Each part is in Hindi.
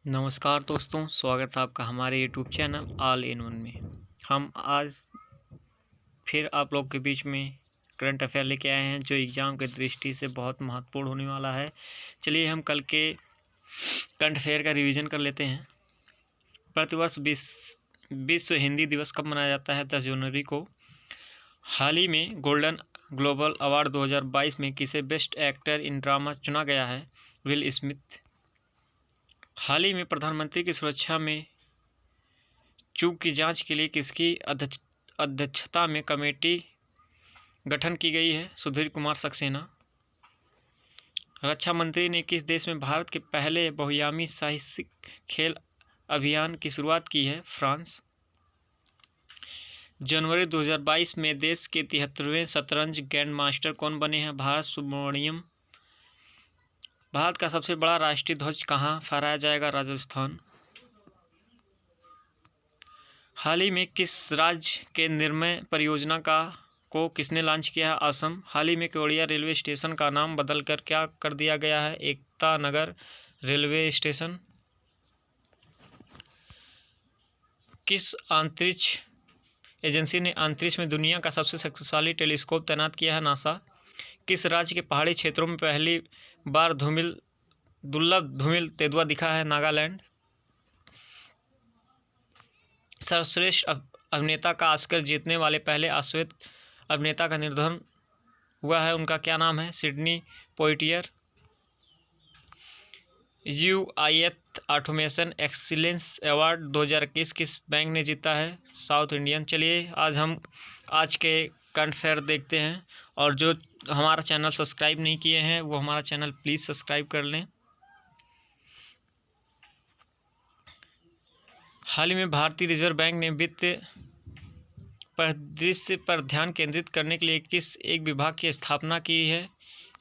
नमस्कार दोस्तों, स्वागत है आपका हमारे YouTube channel all in one में। हम आज फिर आप लोग के बीच में करंट अफेयर लेके आए हैं जो एग्ज़ाम की दृष्टि से बहुत महत्वपूर्ण होने वाला है। चलिए हम कल के करंट अफेयर का रिवीजन कर लेते हैं। प्रतिवर्ष विश्व हिंदी दिवस कब मनाया जाता है? 10 जनवरी को। हाल ही में गोल्डन ग्लोबल अवार्ड 2022 में किसे बेस्ट एक्टर इन ड्रामा चुना गया है? Will Smith. हाल ही में प्रधानमंत्री की सुरक्षा में चूक की जांच के लिए किसकी अध्यक्षता में कमेटी गठन की गई है? सुधीर कुमार सक्सेना। रक्षा मंत्री ने किस देश में भारत के पहले बहुआयामी साहसिक खेल अभियान की शुरुआत की है? फ्रांस। जनवरी 2022 में देश के 73वें शतरंज ग्रैंड मास्टर कौन बने हैं? भारत सुब्रमण्यम। भारत का सबसे बड़ा राष्ट्रीय ध्वज कहाँ फहराया जाएगा? राजस्थान। हाल ही में किस राज्य के निर्मय परियोजना को किसने लॉन्च किया है? असम। हाल ही में केवड़िया रेलवे स्टेशन का नाम बदलकर क्या कर दिया गया है? Ekta Nagar railway station. किस अंतरिक्ष एजेंसी ने अंतरिक्ष में दुनिया का सबसे शक्तिशाली टेलीस्कोप तैनात किया है? नासा। किस राज्य के पहाड़ी क्षेत्रों में पहली बार दुर्लभ धूमिल तेंदुआ दिखा है? नागालैंड। सर्वश्रेष्ठ अभिनेता का ऑस्कर जीतने वाले पहले अश्वेत अभिनेता का निर्धन हुआ है, उनका क्या नाम है? सिडनी पोइटियर। यूआईएथ ऑटोमेशन एक्सीलेंस अवार्ड 2021 किस बैंक ने जीता है? South Indian. चलिए आज के करंट अफेयर देखते हैं, और जो हमारा चैनल सब्सक्राइब नहीं किए हैं वो हमारा चैनल प्लीज़ सब्सक्राइब कर लें। हाल ही में भारतीय रिजर्व बैंक ने वित्त परिदृश्य पर ध्यान केंद्रित करने के लिए किस एक विभाग की स्थापना की है?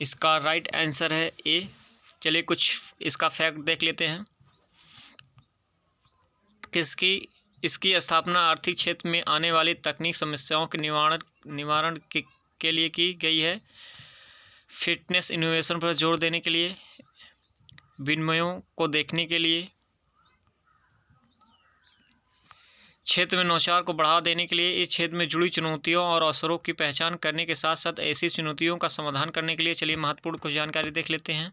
इसका राइट आंसर है ए। चलिए कुछ इसका फैक्ट देख लेते हैं। इसकी स्थापना आर्थिक क्षेत्र में आने वाली तकनीक समस्याओं के निवारण के लिए की गई है। फिटनेस इनोवेशन पर जोर देने के लिए, विनिमयों को देखने के लिए, क्षेत्र में नवाचार को बढ़ावा देने के लिए, इस क्षेत्र में जुड़ी चुनौतियों और अवसरों की पहचान करने के साथ साथ ऐसी चुनौतियों का समाधान करने के लिए। चलिए महत्वपूर्ण कुछ जानकारी देख लेते हैं।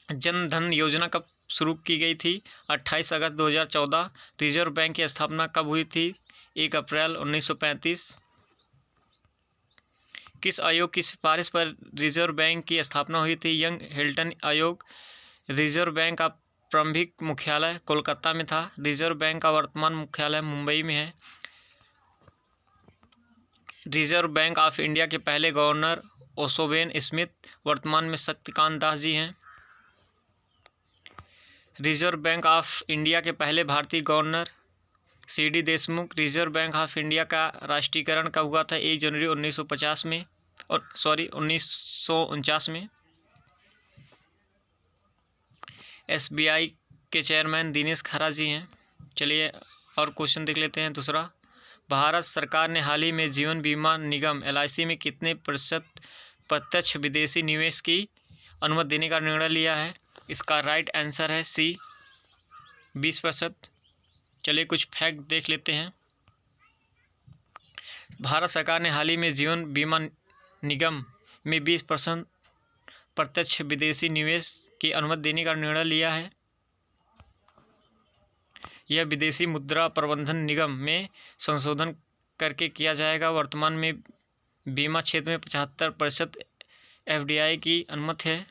जन धन योजना कब शुरू की गई थी? 28 अगस्त 2014। रिजर्व बैंक की स्थापना कब हुई थी? 1 अप्रैल 1935। किस आयोग की सिफारिश पर रिजर्व बैंक की स्थापना हुई थी? यंग हिल्टन आयोग। रिजर्व बैंक का प्रारंभिक मुख्यालय कोलकाता में था। रिजर्व बैंक का वर्तमान मुख्यालय मुंबई में है। रिजर्व बैंक ऑफ इंडिया के पहले गवर्नर ओशोबेन स्मिथ वर्तमान में शक्तिकांत दास जी हैं। रिजर्व बैंक ऑफ इंडिया के पहले भारतीय governor CD Deshmukh. Reserve bank of India का राष्ट्रीयकरण कब हुआ था? 1 जनवरी 1949 में। एसबीआई के चेयरमैन दिनेश खरा जी हैं। चलिए और क्वेश्चन देख लेते हैं। दूसरा, भारत सरकार ने हाल ही में जीवन बीमा निगम एलआईसी में कितने प्रतिशत प्रत्यक्ष विदेशी निवेश की अनुमति देने का निर्णय लिया है? इसका राइट आंसर है सी, 20%। चलिए कुछ फैक्ट देख लेते हैं। भारत सरकार ने हाल ही में जीवन बीमा निगम में 20% प्रत्यक्ष विदेशी निवेश की अनुमति देने का निर्णय लिया है। यह विदेशी मुद्रा प्रबंधन निगम में संशोधन करके किया जाएगा। वर्तमान में बीमा क्षेत्र में 75% एफडीआई की अनुमति है।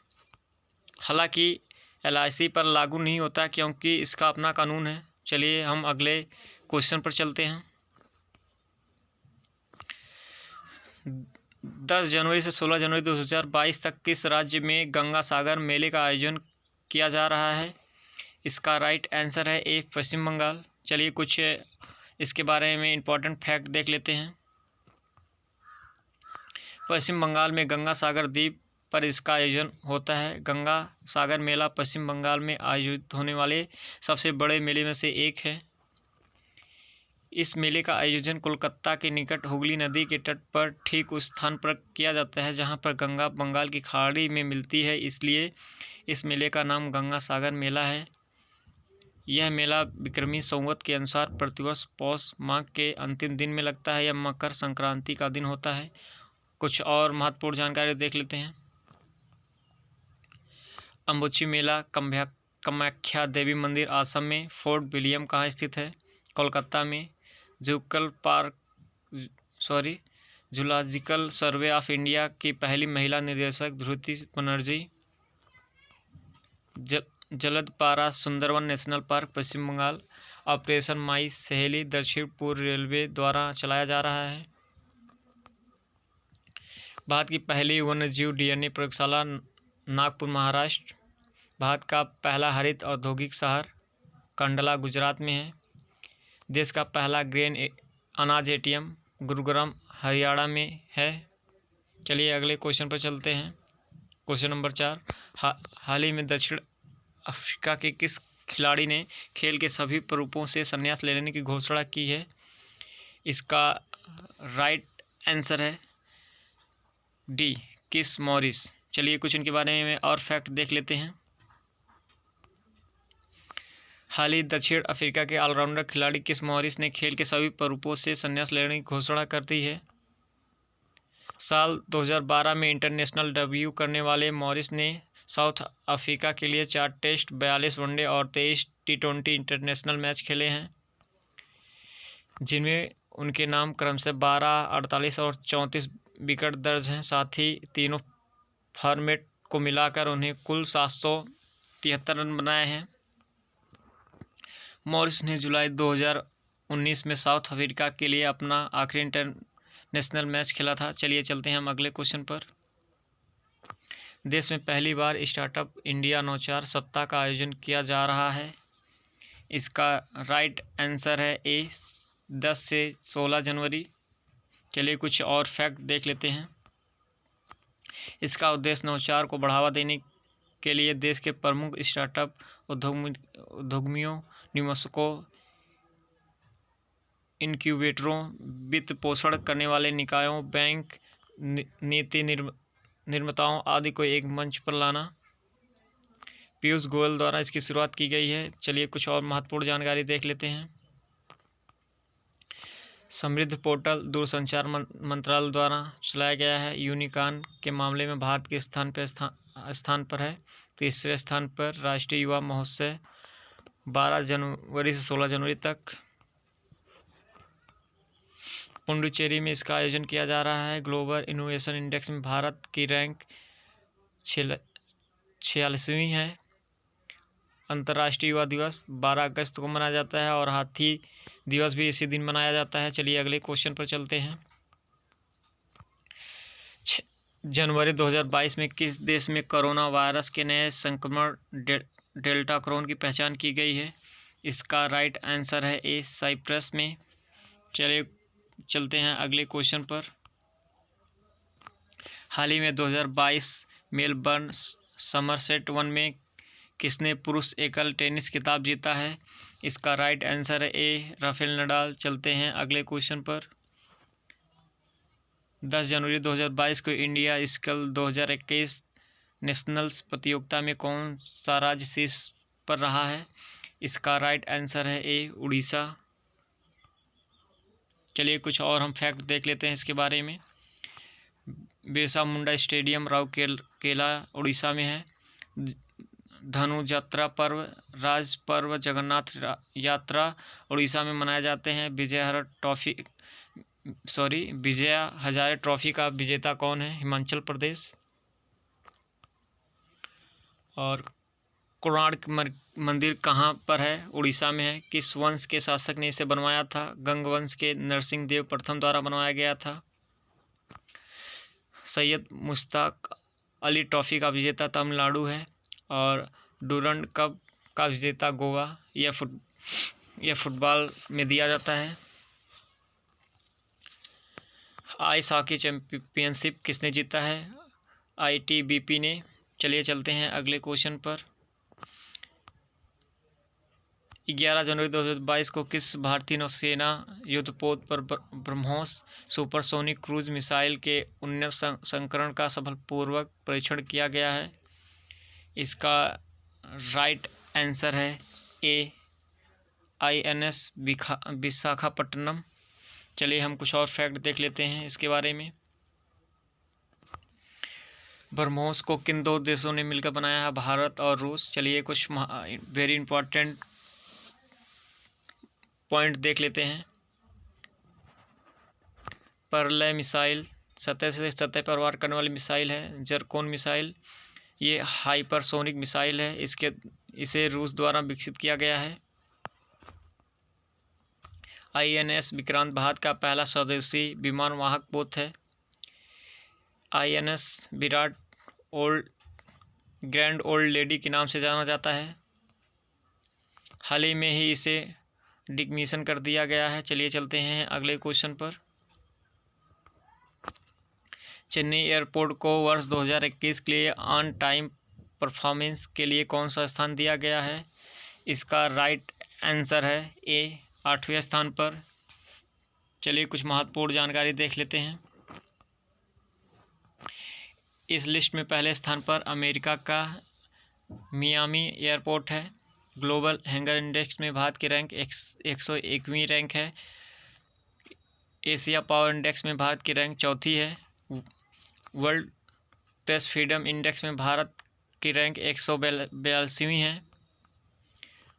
हालांकि एलआईसी पर लागू नहीं होता क्योंकि इसका अपना कानून है। चलिए हम अगले क्वेश्चन पर चलते हैं। 10 जनवरी से 16 जनवरी 2022 तक किस राज्य में गंगा सागर मेले का आयोजन किया जा रहा है? इसका राइट आंसर है ए, पश्चिम बंगाल। चलिए कुछ इसके बारे में इम्पोर्टेंट फैक्ट देख लेते हैं। पश्चिम बंगाल में गंगा सागर द्वीप पर इसका आयोजन होता है। गंगा सागर मेला पश्चिम बंगाल में आयोजित होने वाले सबसे बड़े मेले में से एक है। इस मेले का आयोजन कोलकाता के निकट हुगली नदी के तट पर ठीक उस स्थान पर किया जाता है जहां पर गंगा बंगाल की खाड़ी में मिलती है, इसलिए इस मेले का नाम गंगा सागर मेला है। यह मेला विक्रमी संवत के अनुसार प्रतिवर्ष पौष माह के अंतिम दिन में लगता है। यह मकर संक्रांति का दिन होता है। कुछ और महत्वपूर्ण जानकारी देख लेते हैं। अम्बुची मेला कामाख्या देवी मंदिर आसम में। फोर्ट विलियम कहाँ स्थित है? कोलकाता में। जूलॉजिकल सर्वे ऑफ इंडिया की पहली महिला निदेशक ध्रुति बनर्जी। जलदपारा सुंदरवन नेशनल पार्क पश्चिम बंगाल। ऑपरेशन माई सहेली दक्षिण पूर्व रेलवे द्वारा चलाया जा रहा है। भारत की पहली वन्यजीव डीएनए प्रयोगशाला नागपुर महाराष्ट्र। भारत का पहला हरित औद्योगिक शहर कंडला गुजरात में है। देश का पहला ग्रेन अनाज एटीएम गुरुग्राम हरियाणा में है। चलिए अगले क्वेश्चन पर चलते हैं। क्वेश्चन नंबर 4, हाल ही में दक्षिण अफ्रीका के किस खिलाड़ी ने खेल के सभी रूपों से संन्यास लेने की घोषणा की है? इसका राइट आंसर है डी, किस मॉरिस। चलिए कुछ इनके बारे में और फैक्ट देख लेते हैं। हाल ही दक्षिण अफ्रीका के ऑलराउंडर खिलाड़ी किस मॉरिस ने खेल के सभी रूपों से संन्यास लेने की घोषणा कर दी है। साल 2012 में इंटरनेशनल डेब्यू करने वाले मॉरिस ने साउथ अफ्रीका के लिए 4 टेस्ट, 42 वनडे और 23 T20 इंटरनेशनल मैच खेले हैं, जिनमें उनके नाम क्रमशः 12, 48 और 34 विकेट दर्ज हैं। साथ ही तीनों फॉर्मेट को मिलाकर उन्हें कुल 773 रन बनाए हैं। मॉरिस ने जुलाई 2019 में साउथ अफ्रीका के लिए अपना आखिरी इंटरनेशनल मैच खेला था। चलिए चलते हैं हम अगले क्वेश्चन पर। देश में पहली बार स्टार्टअप इंडिया नौचार सप्ताह का आयोजन किया जा रहा है। इसका राइट आंसर है ए, 10 से 16 जनवरी। चलिए कुछ और फैक्ट देख लेते हैं। इसका उद्देश्य नौचार को बढ़ावा देने के लिए देश के प्रमुख स्टार्टअप उद्यमियों, निवेशकों, इनक्यूबेटरों, वित्त पोषण करने वाले निकायों, बैंक, नीति निर्माताओं आदि को एक मंच पर लाना। पीयूष गोयल द्वारा इसकी शुरुआत की गई है। चलिए कुछ और महत्वपूर्ण जानकारी देख लेते हैं। समृद्ध पोर्टल दूरसंचार मंत्रालय द्वारा चलाया गया है। यूनिकॉर्न के मामले में भारत के स्थान पर है। तीसरे स्थान पर राष्ट्रीय युवा महोत्सव 12 जनवरी से 16 जनवरी तक पुडुचेरी में इसका आयोजन किया जा रहा है। ग्लोबल इनोवेशन इंडेक्स में भारत की रैंक 46वीं है। अंतर्राष्ट्रीय युवा दिवस 12 अगस्त को मनाया जाता है और हाथी दिवस भी इसी दिन मनाया जाता है। चलिए अगले क्वेश्चन पर चलते हैं। जनवरी 2022 में किस देश में कोरोना वायरस के नए संक्रमण डेल्टा क्रोन की पहचान की गई है? इसका राइट आंसर है ए, साइप्रस में। चलिए चलते हैं अगले क्वेश्चन पर। हाल ही में 2022 मेलबर्न समरसेट 1 में किसने पुरुष एकल टेनिस खिताब जीता है? इसका राइट आंसर है ए, राफेल नडाल। चलते हैं अगले क्वेश्चन पर। 10 जनवरी 2022 को इंडिया स्किल 2021 नेशनल्स प्रतियोगिता में कौन सा राज्य शीर्ष पर रहा है? इसका राइट आंसर है ए, उड़ीसा। चलिए कुछ और हम फैक्ट देख लेते हैं इसके बारे में। बिरसा मुंडा स्टेडियम राउरकेला उड़ीसा में है। धनु यात्रा पर्व, राज पर्व, जगन्नाथ यात्रा उड़ीसा में मनाए जाते हैं। विजय हजारे ट्रॉफी का विजेता कौन है? हिमाचल प्रदेश। और कोणार्क मंदिर कहाँ पर है? उड़ीसा में है। किस वंश के शासक ने इसे बनवाया था? गंग वंश के नरसिंह देव प्रथम द्वारा बनवाया गया था। सैयद मुश्ताक अली ट्रॉफी का विजेता तमिलनाडु है। और डूरंड कप का विजेता गोवा। यह फुटबॉल में दिया जाता है। आइस हॉकी चैंपियनशिप किसने जीता है? ITBP ने। चलिए चलते हैं अगले क्वेश्चन पर। 11 जनवरी 2022 को किस भारतीय नौसेना युद्धपोत पर ब्रह्मोस सुपरसोनिक क्रूज मिसाइल के उन्नत संस्करण का सफलपूर्वक परीक्षण किया गया है? इसका राइट आंसर है ए, INS विशाखापट्टनम। चलिए हम कुछ और फैक्ट देख लेते हैं इसके बारे में। ब्रह्मोस को किन दो देशों ने मिलकर बनाया है? भारत और रूस। चलिए कुछ वेरी इंपॉर्टेंट पॉइंट देख लेते हैं। परलय मिसाइल सतह से सतह पर वार करने वाली मिसाइल है। जरकोन मिसाइल ये हाइपरसोनिक मिसाइल है, इसे रूस द्वारा विकसित किया गया है। INS विक्रांत भारत का पहला स्वदेशी विमान वाहक पोत है। INS Virat grand old lady के नाम से जाना जाता है। हाल ही में ही इसे डिकमीशन कर दिया गया है। चलिए चलते हैं अगले क्वेश्चन पर। चेन्नई एयरपोर्ट को वर्ष 2021 के लिए ऑन टाइम परफॉर्मेंस के लिए कौन सा स्थान दिया गया है? इसका राइट आंसर है ए, 8वें स्थान पर। चलिए कुछ महत्वपूर्ण जानकारी देख लेते हैं। इस लिस्ट में पहले स्थान पर अमेरिका का मियामी एयरपोर्ट है। ग्लोबल हैंगर इंडेक्स में भारत की रैंक 101वीं रैंक है। एशिया पावर इंडेक्स में भारत की रैंक 4थी है। वर्ल्ड प्रेस फ्रीडम इंडेक्स में भारत की रैंक 182वीं है।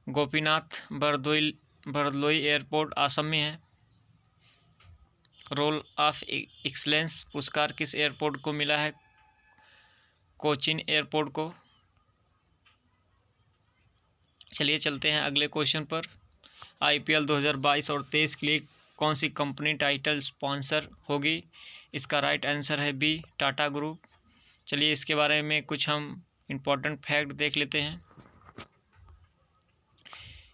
गोपीनाथ बरदलोई एयरपोर्ट असम में है। रोल ऑफ एक्सीलेंस पुरस्कार किस एयरपोर्ट को मिला है? कोचीन एयरपोर्ट को। चलिए चलते हैं अगले क्वेश्चन पर। IPL 2022 और 23 के लिए कौन सी कंपनी टाइटल स्पॉन्सर होगी? इसका राइट आंसर है बी, टाटा ग्रुप। चलिए इसके बारे में कुछ हम इम्पोर्टेंट फैक्ट देख लेते हैं।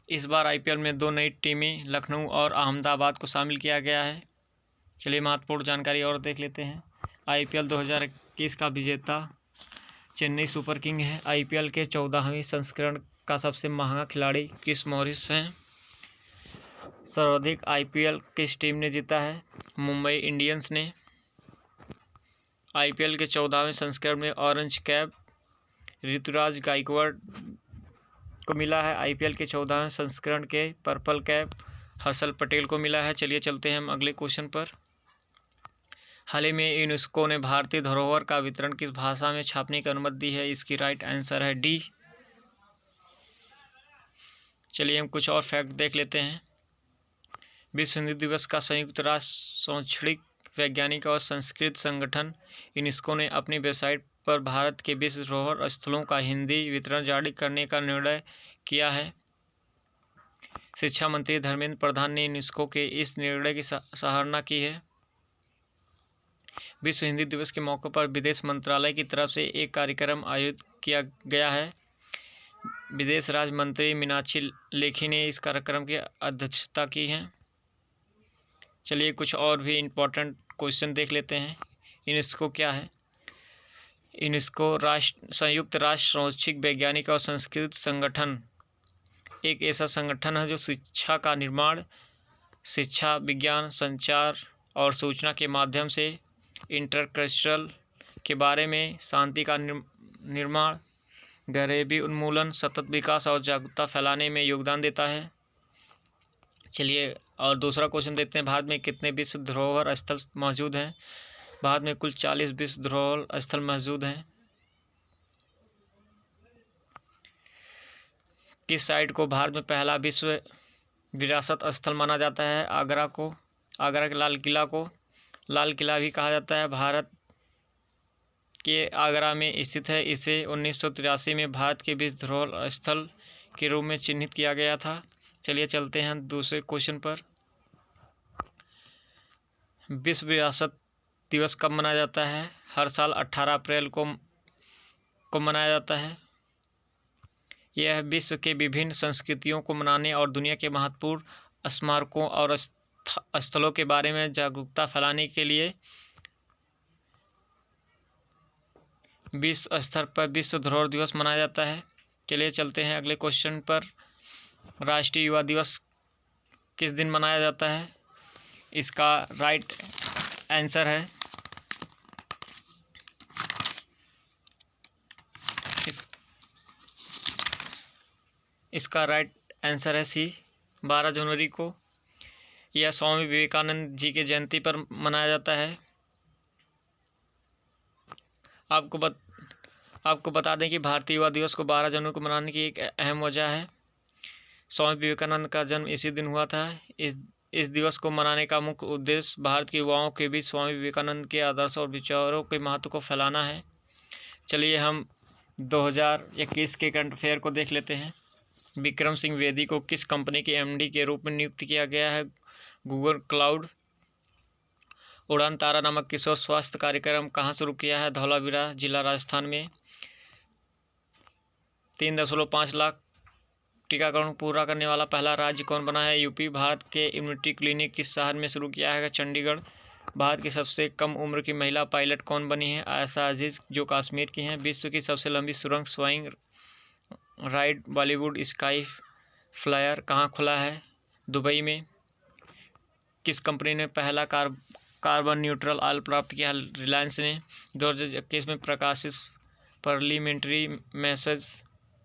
इस बार IPL में 2 नई टीमें लखनऊ और अहमदाबाद को शामिल किया गया है। चलिए महत्वपूर्ण जानकारी और देख लेते हैं। IPL 2021 का विजेता चेन्नई सुपर किंग है। IPL के 14वें संस्करण का सबसे महंगा खिलाड़ी क्रिस मॉरिस हैं। सर्वाधिक IPL किस टीम ने जीता है? मुंबई इंडियंस ने। IPL के 14वें संस्करण में ऑरेंज कैप ऋतुराज गायकवाड़ को मिला है। IPL के 14वें संस्करण के पर्पल कैप हर्षल पटेल को मिला है। चलिए चलते हैं हम अगले क्वेश्चन पर। हाल ही में यूनेस्को ने भारतीय धरोहर का वितरण किस भाषा में छापने की अनुमति दी है? इसकी राइट आंसर है डी। चलिए हम कुछ और फैक्ट देख लेते हैं। विश्व हिंदी दिवस का संयुक्त राष्ट्र शैक्षणिक वैज्ञानिक और संस्कृत संगठन यूनेस्को ने अपनी वेबसाइट पर भारत के विश्व धरोहर स्थलों का हिंदी वितरण जारी करने का निर्णय किया है। शिक्षा मंत्री धर्मेंद्र प्रधान ने यूनेस्को के इस निर्णय की सराहना की है। विश्व हिंदी दिवस के मौके पर विदेश मंत्रालय की तरफ से एक कार्यक्रम आयोजित किया गया है। विदेश राज्य मंत्री मीनाक्षी लेखी ने इस कार्यक्रम की अध्यक्षता की है। चलिए कुछ और भी इम्पोर्टेंट क्वेश्चन देख लेते हैं। यूनेस्को क्या है? यूनेस्को संयुक्त राष्ट्र शैक्षिक वैज्ञानिक और सांस्कृतिक संगठन एक ऐसा संगठन है जो शिक्षा का निर्माण, शिक्षा, विज्ञान, संचार और सूचना के माध्यम से इंटरकल्चरल के बारे में शांति का निर्माण, गरीबी उन्मूलन, सतत विकास और जागरूकता फैलाने में योगदान देता है। चलिए और दूसरा क्वेश्चन देखते हैं। भारत में कितने विश्व धरोहर स्थल मौजूद हैं? भारत में कुल 40 विश्व धरोहर स्थल मौजूद हैं। किस साइट को भारत में पहला विश्व विरासत स्थल माना जाता है? आगरा के लाल किला को लाल किला भी कहा जाता है। भारत के आगरा में स्थित है। इसे 1983 में भारत के विश्व धरोहर स्थल के रूप में चिन्हित किया गया था। चलिए चलते हैं दूसरे क्वेश्चन पर। विश्व विरासत दिवस कब मनाया जाता है? हर साल 18 अप्रैल को मनाया जाता है। यह विश्व के विभिन्न संस्कृतियों को मनाने और दुनिया के महत्वपूर्ण स्मारकों और स्थलों के बारे में जागरूकता फैलाने के लिए विश्व स्तर पर विश्व धरोहर दिवस मनाया जाता है। चलिए चलते हैं अगले क्वेश्चन पर। राष्ट्रीय युवा दिवस किस दिन मनाया जाता है? इसका राइट आंसर है इसका राइट आंसर है सी, 12 जनवरी को यह स्वामी विवेकानंद जी के जयंती पर मनाया जाता है। आपको बता दें कि भारतीय युवा दिवस को 12 जनवरी को मनाने की एक अहम वजह है। स्वामी विवेकानंद का जन्म इसी दिन हुआ था। इस दिवस को मनाने का मुख्य उद्देश्य भारत के युवाओं के बीच स्वामी विवेकानंद के आदर्श और विचारों के महत्व को फैलाना है। चलिए हम 2021 के करंट अफेयर को देख लेते हैं। विक्रम सिंह बेदी को किस कंपनी के एमडी के रूप में नियुक्त किया गया है? Google cloud. उड़ान तारा नामक किशोर स्वास्थ्य कार्यक्रम कहाँ शुरू किया है? धौलावीरा जिला राजस्थान में। 3.5 लाख टीकाकरण पूरा करने वाला पहला राज्य कौन बना है? यूपी। भारत के इम्यूनिटी क्लिनिक किस शहर में शुरू किया है? चंडीगढ़। भारत की सबसे कम उम्र की महिला पायलट कौन बनी है? आयशा अजीज, जो कश्मीर की हैं। विश्व की सबसे लंबी सुरंग स्वाइंग राइड बॉलीवुड स्काई फ्लायर कहाँ खुला है? दुबई में। किस कंपनी ने पहला कार्बन न्यूट्रल ऑयल प्राप्त किया? रिलायंस ने। 2021 में प्रकाशित पार्लियामेंट्री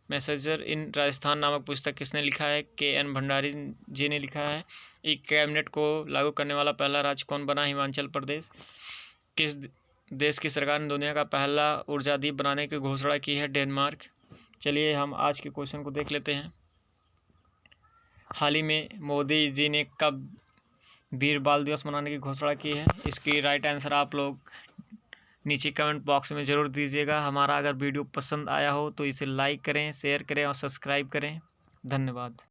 मैसेजर इन राजस्थान नामक पुस्तक किसने लिखा है? KN भंडारी जी ने लिखा है। ई कैबिनेट को लागू करने वाला पहला राज्य कौन बना? हिमाचल प्रदेश। किस देश की सरकार ने दुनिया का पहला ऊर्जा द्वीप बनाने की घोषणा की है? डेनमार्क। चलिए हम आज के क्वेश्चन को देख लेते हैं। हाल ही में मोदी जी ने कब वीर बाल दिवस मनाने की घोषणा की है? इसकी राइट आंसर आप लोग नीचे कमेंट बॉक्स में ज़रूर दीजिएगा। हमारा अगर वीडियो पसंद आया हो तो इसे लाइक करें, शेयर करें और सब्सक्राइब करें। धन्यवाद।